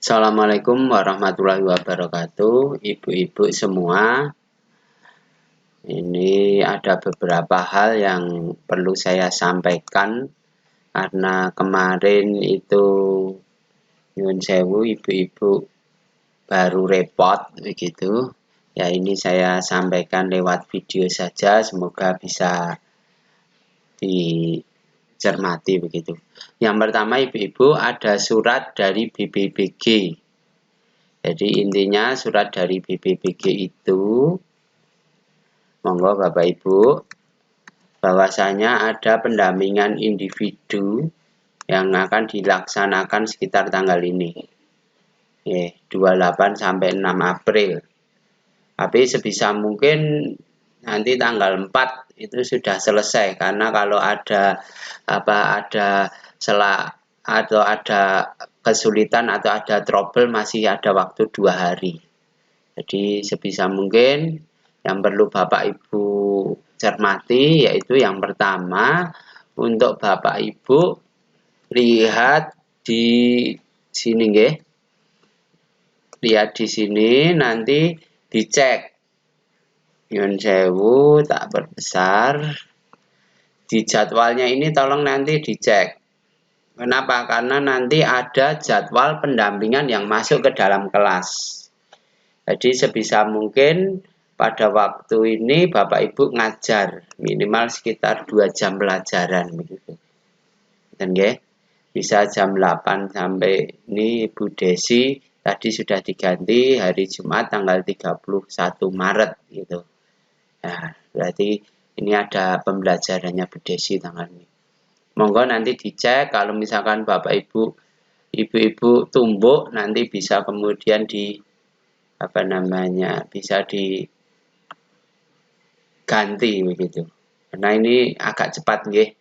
Assalamualaikum warahmatullahi wabarakatuh, ibu-ibu semua. Ini ada beberapa hal yang perlu saya sampaikan karena kemarin itu nyuwun sewu ibu-ibu baru repot begitu. Ya ini saya sampaikan lewat video saja, semoga bisa dicermati begitu. Yang pertama ibu-ibu ada surat dari BPBG. Jadi intinya surat dari BPBG itu, monggo Bapak Ibu, bahwasanya ada pendampingan individu yang akan dilaksanakan sekitar tanggal ini. 28 sampai 6 April. Tapi sebisa mungkin nanti tanggal 4 itu sudah selesai, karena kalau ada atau ada kesulitan atau ada trouble masih ada waktu 2 hari. Jadi sebisa mungkin yang perlu Bapak Ibu cermati yaitu yang pertama, untuk Bapak Ibu lihat di sini nggih. Lihat di sini nanti dicek. Nyuwun sewu tak perbesar. Di jadwalnya ini tolong nanti dicek. Kenapa? Karena nanti ada jadwal pendampingan yang masuk ke dalam kelas. Jadi sebisa mungkin pada waktu ini Bapak Ibu ngajar minimal sekitar 2 jam pelajaran begitu. Dan bisa jam 8 sampai ini Ibu Desi tadi sudah diganti hari Jumat tanggal 31 Maret gitu. Nah, berarti ini ada pembelajarannya Bu Desi tanggal ini. Monggo nanti dicek, kalau misalkan Bapak Ibu, ibu-ibu tumbuk nanti bisa kemudian bisa diganti begitu. Karena ini agak cepat nggih.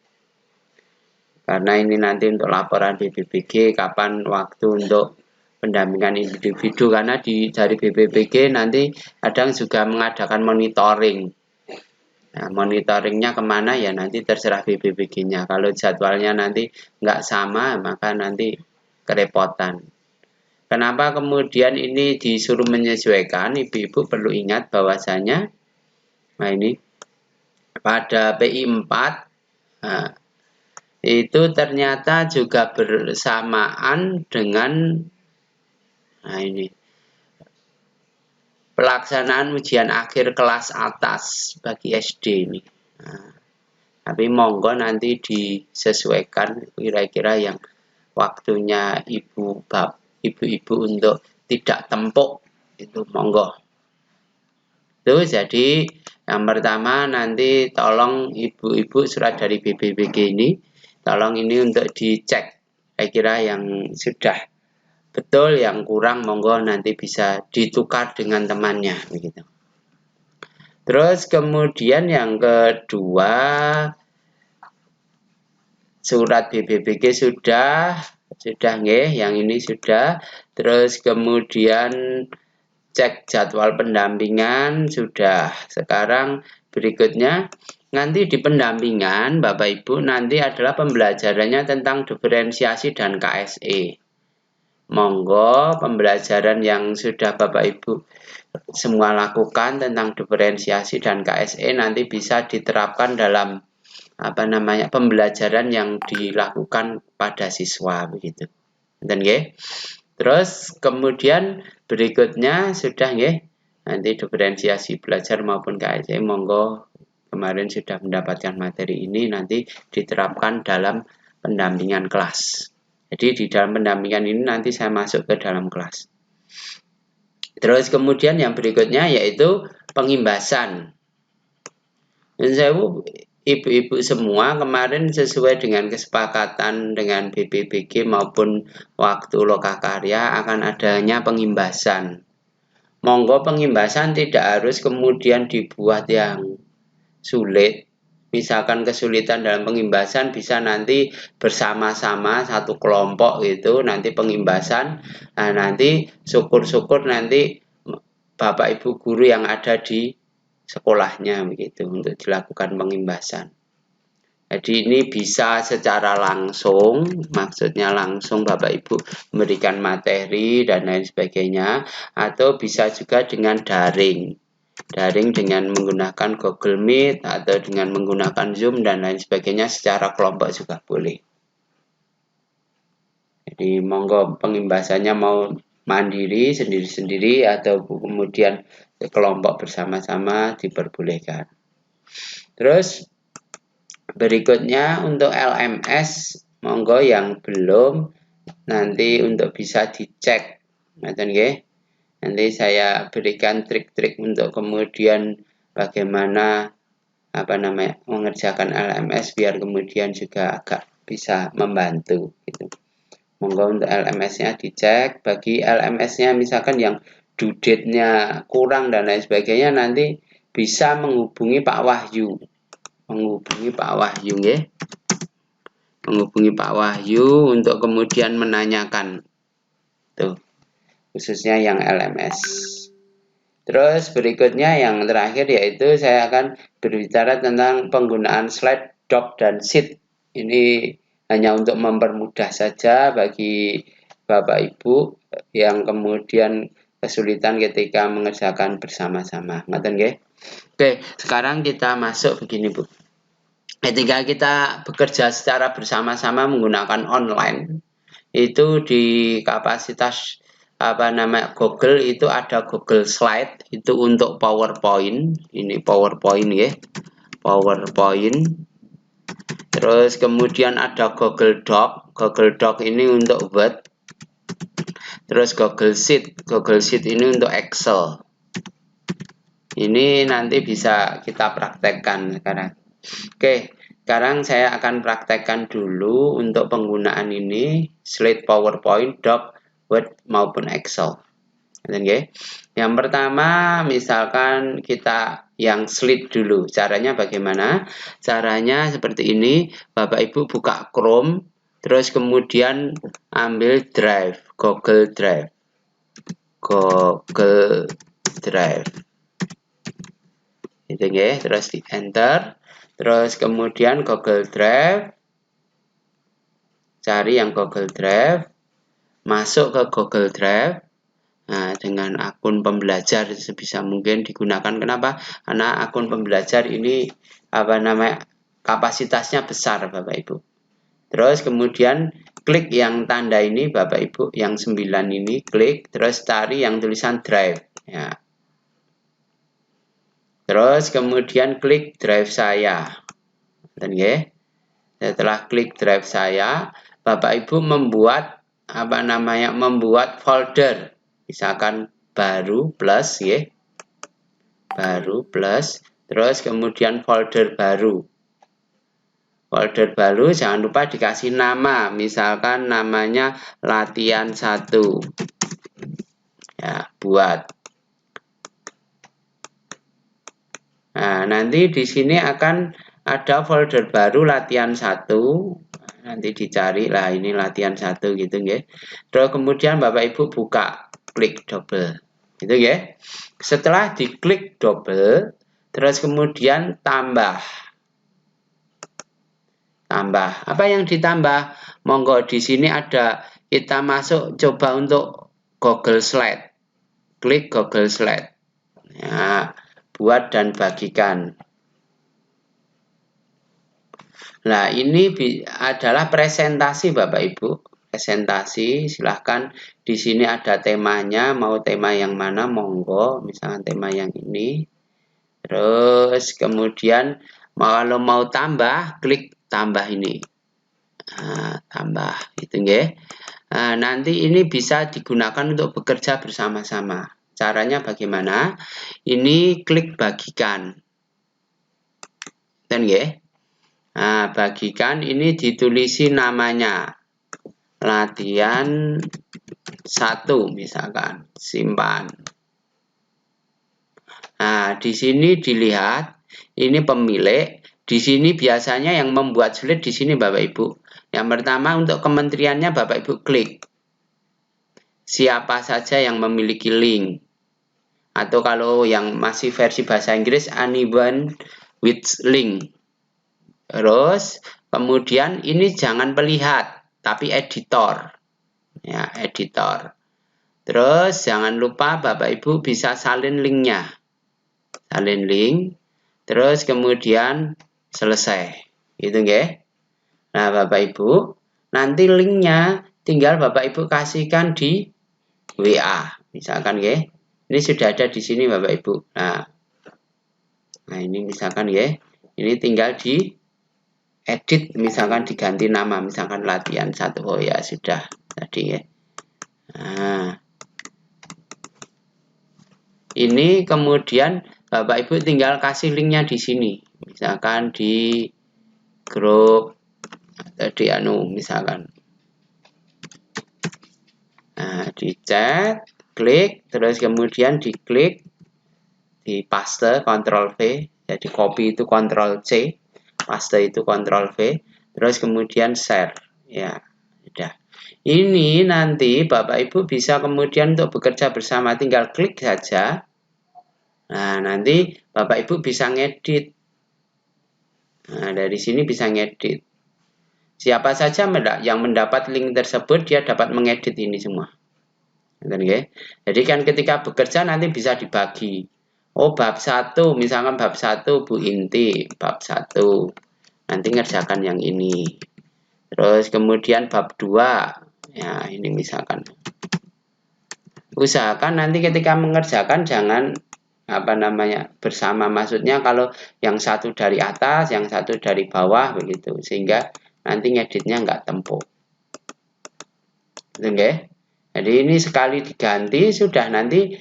Karena ini nanti untuk laporan BPBG kapan waktu untuk pendampingan individu, karena dari BPBG nanti kadang juga mengadakan monitoring. Nah, monitoringnya kemana ya nanti terserah BPBG-nya. Kalau jadwalnya nanti nggak sama, maka nanti kerepotan. Kenapa kemudian ini disuruh menyesuaikan? Ibu-ibu perlu ingat bahwasanya, nah ini pada PI 4 itu ternyata juga bersamaan dengan pelaksanaan ujian akhir kelas atas bagi SD ini. Tapi monggo nanti disesuaikan kira-kira yang waktunya ibu-ibu untuk tidak tempuk itu monggo. Itu jadi yang pertama nanti tolong ibu-ibu surat dari BPBG ini, tolong ini untuk dicek kira-kira yang sudah betul, yang kurang monggo nanti bisa ditukar dengan temannya begitu. Terus kemudian yang kedua, surat BPBG sudah nggih, yang ini sudah. Terus kemudian cek jadwal pendampingan sudah. Sekarang berikutnya nanti di pendampingan Bapak Ibu nanti adalah pembelajarannya tentang diferensiasi dan KSE. Monggo pembelajaran yang sudah Bapak Ibu semua lakukan tentang diferensiasi dan KSE nanti bisa diterapkan dalam pembelajaran yang dilakukan pada siswa begitu. Dan terus kemudian berikutnya sudah nanti diferensiasi belajar maupun KSE monggo kemarin sudah mendapatkan materi ini nanti diterapkan dalam pendampingan kelas. Jadi di dalam pendampingan ini nanti saya masuk ke dalam kelas. Terus kemudian yang berikutnya yaitu pengimbasan. Dan saya ibu-ibu semua kemarin sesuai dengan kesepakatan dengan BPBG maupun waktu lokakarya akan adanya pengimbasan. Monggo pengimbasan tidak harus kemudian dibuat yang sulit. Misalkan kesulitan dalam pengimbasan bisa nanti bersama-sama satu kelompok gitu nanti pengimbasan. Nah nanti syukur-syukur nanti Bapak Ibu guru yang ada di sekolahnya begitu untuk dilakukan pengimbasan. Jadi ini bisa secara langsung, maksudnya langsung Bapak Ibu memberikan materi dan lain sebagainya, atau bisa juga dengan daring. Daring dengan menggunakan Google Meet atau dengan menggunakan Zoom dan lain sebagainya secara kelompok juga boleh. Jadi monggo pengimbasannya mau mandiri sendiri-sendiri atau kemudian kelompok bersama-sama diperbolehkan. Terus berikutnya untuk LMS, monggo yang belum nanti untuk bisa dicek, nanti saya berikan trik-trik untuk kemudian bagaimana mengerjakan LMS biar kemudian juga agak bisa membantu gitu. Monggo untuk LMS-nya dicek. Bagi LMS-nya misalkan yang due date-nya kurang dan lain sebagainya, nanti bisa menghubungi Pak Wahyu. Menghubungi Pak Wahyu ya. Menghubungi Pak Wahyu untuk kemudian menanyakan. Tuh. Khususnya yang LMS. Terus berikutnya yang terakhir yaitu saya akan berbicara tentang penggunaan slide, doc, dan sheet. Ini hanya untuk mempermudah saja bagi Bapak Ibu yang kemudian kesulitan ketika mengerjakan bersama-sama. Oke, sekarang kita masuk begini Bu. Ketika kita bekerja secara bersama-sama menggunakan online, itu di kapasitas Google itu ada Google Slide itu untuk PowerPoint. Ini PowerPoint ya. PowerPoint. Terus kemudian ada Google Doc. Google Doc ini untuk Word. Terus Google Sheet. Google Sheet ini untuk Excel. Ini nanti bisa kita praktekkan sekarang. Oke, sekarang saya akan praktekkan dulu untuk penggunaan ini slide PowerPoint, Doc, Word maupun Excel. Yang pertama misalkan kita yang slide dulu. Caranya bagaimana? Caranya seperti ini. Bapak Ibu buka Chrome, terus kemudian ambil Drive, Google Drive. Google Drive. Gitu ya, terus di enter. Terus kemudian Google Drive, cari yang Google Drive, masuk ke Google Drive. Nah, dengan akun pembelajar sebisa mungkin digunakan. Kenapa? Karena akun pembelajar ini kapasitasnya besar Bapak Ibu. Terus kemudian klik yang tanda ini Bapak Ibu, yang 9 ini klik, terus cari yang tulisan Drive. Ya. Terus kemudian klik Drive saya. Setelah klik Drive saya, Bapak Ibu membuat membuat folder. Misalkan baru plus ya. Baru plus, terus kemudian folder baru. Folder baru jangan lupa dikasih nama, misalkan namanya latihan 1. Ya, buat. Nah, nanti di sini akan ada folder baru latihan 1. Nanti dicari lah ini latihan 1 gitu ya. Terus kemudian Bapak Ibu buka, klik double. Gitu ya. Setelah diklik double, terus kemudian tambah. Tambah. Apa yang ditambah? Monggo di sini ada, kita masuk coba untuk Google Slide. Klik Google Slide. Ya, buat dan bagikan. Nah, ini adalah presentasi Bapak Ibu. Presentasi, silahkan di sini ada temanya, mau tema yang mana, monggo, misalkan tema yang ini. Terus kemudian kalau mau tambah, klik tambah ini. Nah, tambah, itu ya. Nah, nanti ini bisa digunakan untuk bekerja bersama-sama. Caranya bagaimana? Ini klik bagikan. Dan ya. Nah, bagikan ini ditulisi namanya. Latihan 1 misalkan, simpan. Nah, di sini dilihat ini pemilik. Di sini biasanya yang membuat slide di sini Bapak Ibu. Yang pertama untuk kementeriannya Bapak Ibu klik. Siapa saja yang memiliki link. Atau kalau yang masih versi bahasa Inggris, anyone with link. Terus kemudian ini jangan melihat, tapi editor. Ya, editor. Terus jangan lupa Bapak Ibu bisa salin linknya. Salin link. Terus kemudian selesai. Gitu nggih. Nah, Bapak Ibu, nanti linknya tinggal Bapak Ibu kasihkan di WA. Misalkan nggih. Ini sudah ada di sini Bapak Ibu. Nah ini misalkan ya. Ini tinggal di edit, misalkan diganti nama, misalkan latihan 1. Oh ya sudah tadi ya. Nah, ini kemudian Bapak Ibu tinggal kasih linknya di sini, misalkan di grup tadi misalkan. Nah, di chat, klik, terus kemudian diklik, di paste, Ctrl V, jadi copy itu Ctrl C, paste itu Ctrl V, terus kemudian share. Ya, sudah. Ini nanti Bapak Ibu bisa kemudian untuk bekerja bersama, tinggal klik saja. Nah, nanti Bapak Ibu bisa ngedit. Nah, dari sini bisa ngedit. Siapa saja yang mendapat link tersebut, dia dapat mengedit ini semua. Jadi kan ketika bekerja nanti bisa dibagi. Oh, bab 1, misalkan bab 1 Bu Inti, bab 1. Nanti ngerjakan yang ini. Terus kemudian bab 2. Ya, ini misalkan. Usahakan nanti ketika mengerjakan jangan bersama, maksudnya kalau yang satu dari atas, yang satu dari bawah begitu, sehingga nanti ngeditnya nggak tempuk. Oke. Jadi ini sekali diganti sudah, nanti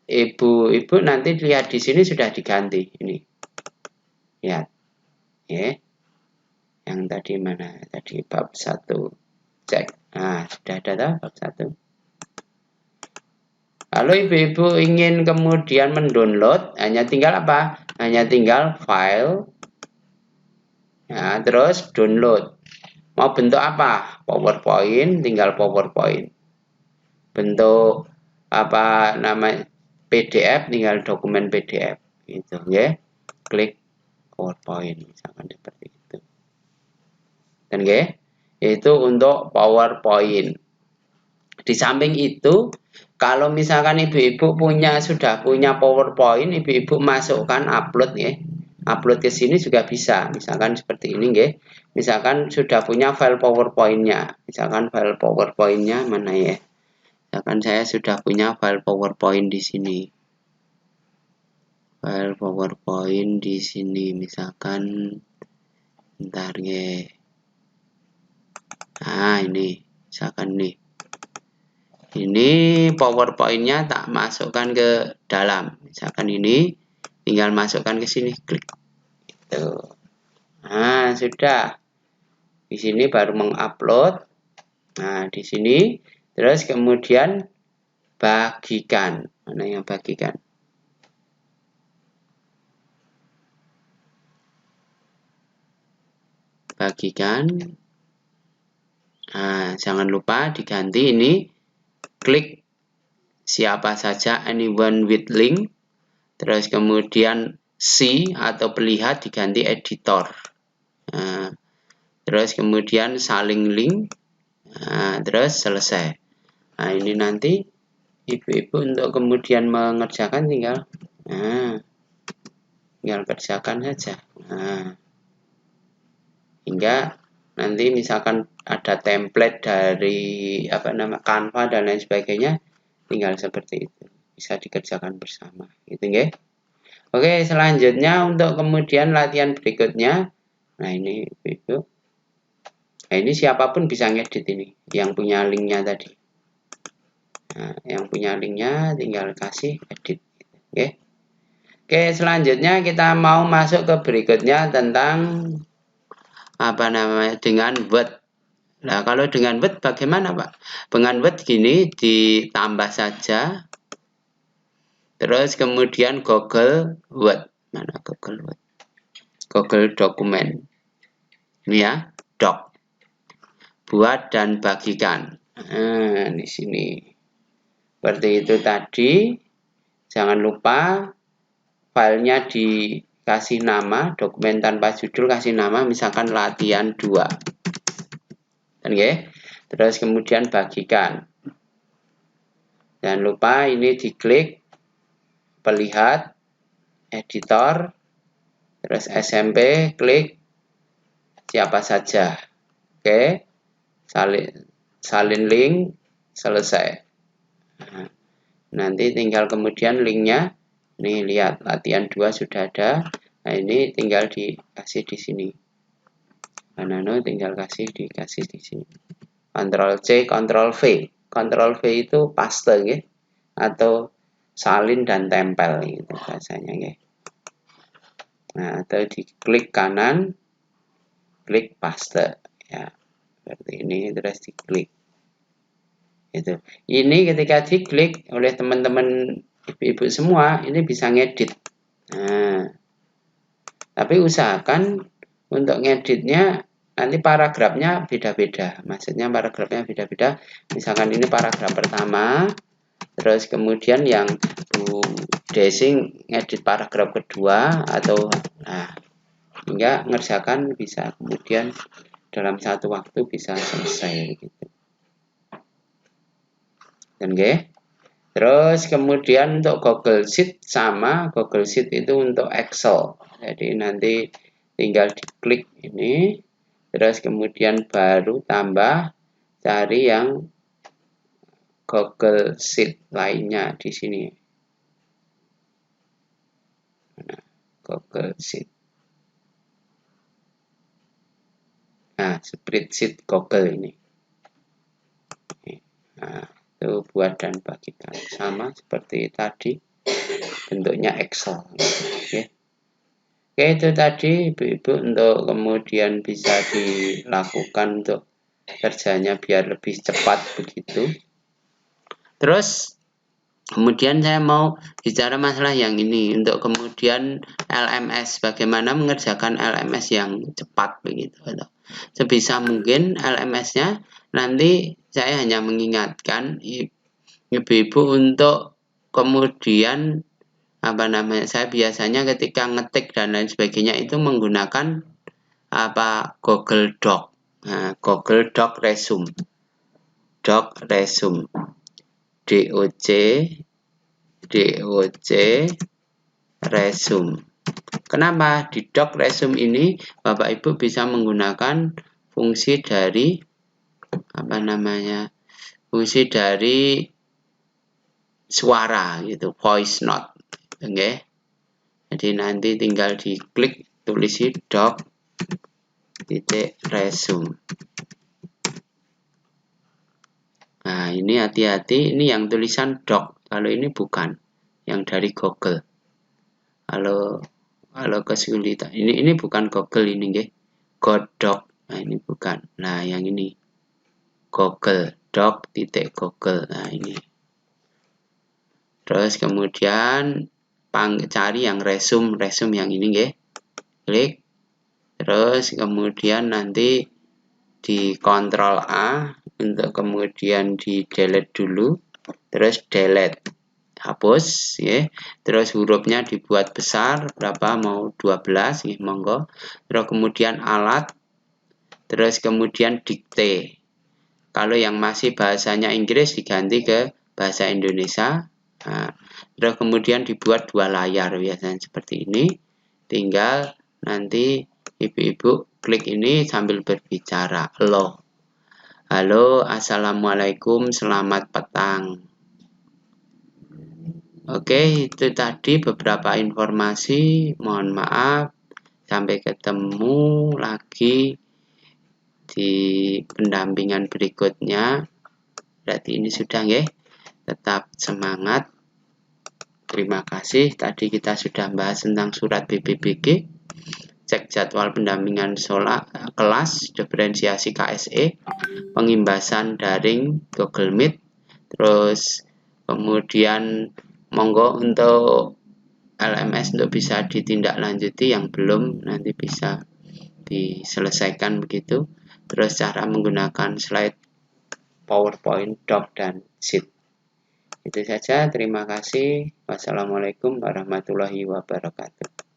ibu nanti lihat di sini sudah diganti ini. Lihat. Ya. Yang tadi mana? Tadi bab 1. Cek. Nah, sudah ada bab 1. Kalau ibu-ibu ingin kemudian mendownload, hanya tinggal apa? Hanya tinggal file. Nah, terus download. Mau bentuk apa? PowerPoint, tinggal PowerPoint. Bentuk apa namanya? PDF, tinggal dokumen PDF. Gitu ya. Klik PowerPoint misalkan seperti itu. Dan itu untuk PowerPoint. Di samping itu, kalau misalkan ibu-ibu sudah punya PowerPoint, ibu-ibu masukkan upload ya. Upload ke sini juga bisa. Misalkan seperti ini nggih. Misalkan sudah punya file PowerPoint-nya. Misalkan file PowerPoint-nya mana ya? Misalkan saya sudah punya file PowerPoint di sini. File PowerPoint di sini misalkan bentar nggih. Nah, ini misalkan nih. Ini PowerPoint-nya tak masukkan ke dalam. Misalkan ini tinggal masukkan ke sini, klik. Gitu. Nah, sudah. Di sini baru mengupload. Nah, di sini terus kemudian bagikan. Mana yang bagikan? Bagikan. Nah, jangan lupa diganti ini. Klik siapa saja, anyone with link, terus kemudian see atau pelihat diganti editor. Nah, terus kemudian saling link, nah, terus selesai. Nah, ini nanti ibu-ibu untuk kemudian mengerjakan tinggal kerjakan saja. Nah, hingga nanti misalkan ada template dari Canva dan lain sebagainya, tinggal seperti itu, bisa dikerjakan bersama gitu nggih. Oke, selanjutnya untuk kemudian latihan berikutnya, nah ini ibu, nah ini siapapun bisa ngedit ini yang punya linknya tadi. Nah, yang punya linknya tinggal kasih edit. Oke. Oke, selanjutnya kita mau masuk ke berikutnya tentang dengan Word. Nah, kalau dengan Word bagaimana, Pak? Dengan Word gini ditambah saja. Terus kemudian Google Word. Mana Google Word? Google Dokumen. Ini ya, Doc. Buat dan bagikan. Nah, di sini. Seperti itu tadi. Jangan lupa filenya kasih nama, dokumen tanpa judul kasih nama, misalkan latihan 2. Oke. Terus kemudian bagikan. Jangan lupa ini diklik, pelihat, editor, terus SMP, klik siapa saja. Oke. Salin link, selesai. Nah, nanti tinggal kemudian linknya. Nih lihat, latihan 2 sudah ada. Nah, ini tinggal dikasih di sini. Nano tinggal dikasih di sini. Ctrl C, Ctrl V. Ctrl V itu paste ya, atau salin dan tempel gitu bahasanya ya. Nah, atau diklik kanan, klik paste ya. Seperti ini, terus diklik. Itu. Ini ketika diklik oleh teman-teman ibu-ibu semua, ini bisa ngedit. Nah, tapi usahakan untuk ngeditnya nanti paragrafnya beda-beda. Maksudnya paragrafnya beda-beda. Misalkan ini paragraf pertama, terus kemudian yang Bu Desing ngedit paragraf kedua, atau nah, hingga ngerjakan bisa kemudian dalam satu waktu bisa selesai gitu. Oke. Terus kemudian untuk Google Sheet sama, Google Sheet itu untuk Excel. Jadi nanti tinggal diklik ini, terus kemudian baru tambah cari yang Google Sheet lainnya di sini. Nah, Google Sheet. Nah, spreadsheet Google ini. Nah, itu buat dan bagikan sama seperti tadi, bentuknya Excel. Oke. Oke, itu tadi ibu-ibu untuk kemudian bisa dilakukan untuk kerjanya biar lebih cepat begitu. Terus kemudian saya mau bicara masalah yang ini, untuk kemudian LMS, bagaimana mengerjakan LMS yang cepat begitu. Sebisa mungkin LMS-nya nanti saya hanya mengingatkan ibu-ibu untuk kemudian saya biasanya ketika ngetik dan lain sebagainya itu menggunakan Google Doc. Nah, Google Doc Resume. Doc Resume. DOC Resume. Kenapa di Doc Resume ini Bapak Ibu bisa menggunakan fungsi dari fungsi dari suara gitu, voice note. Oke. Jadi nanti tinggal diklik, tulisi doc.resume. Nah, ini hati-hati, ini yang tulisan doc. Kalau ini bukan, yang dari Google. Kalau kesulitan, ini bukan Google ini, nggih. Godok. Nah, ini bukan. Nah, yang ini Google, doc.google. Nah, ini. Terus kemudian cari yang resume yang ini, nggih. Klik. Terus kemudian nanti di Ctrl A untuk kemudian di delete dulu, terus delete, hapus ya. Terus hurufnya dibuat besar, berapa mau 12 ya, monggo. Terus kemudian alat, terus kemudian dikte. Kalau yang masih bahasanya Inggris diganti ke bahasa Indonesia. Nah, terus kemudian dibuat 2 layar biasanya seperti ini. Tinggal nanti ibu-ibu klik ini sambil berbicara. Halo, assalamualaikum, selamat petang. Oke, itu tadi beberapa informasi. Mohon maaf. Sampai ketemu lagi di pendampingan berikutnya. Berarti ini sudah ya. Tetap semangat. Terima kasih. Tadi kita sudah bahas tentang surat BPBG. Cek jadwal pendampingan kelas, diferensiasi KSE, pengimbasan daring Google Meet, terus kemudian monggo untuk LMS untuk bisa ditindaklanjuti, yang belum nanti bisa diselesaikan begitu. Terus cara menggunakan slide PowerPoint, Doc, dan Sheet. Itu saja, terima kasih. Wassalamualaikum warahmatullahi wabarakatuh.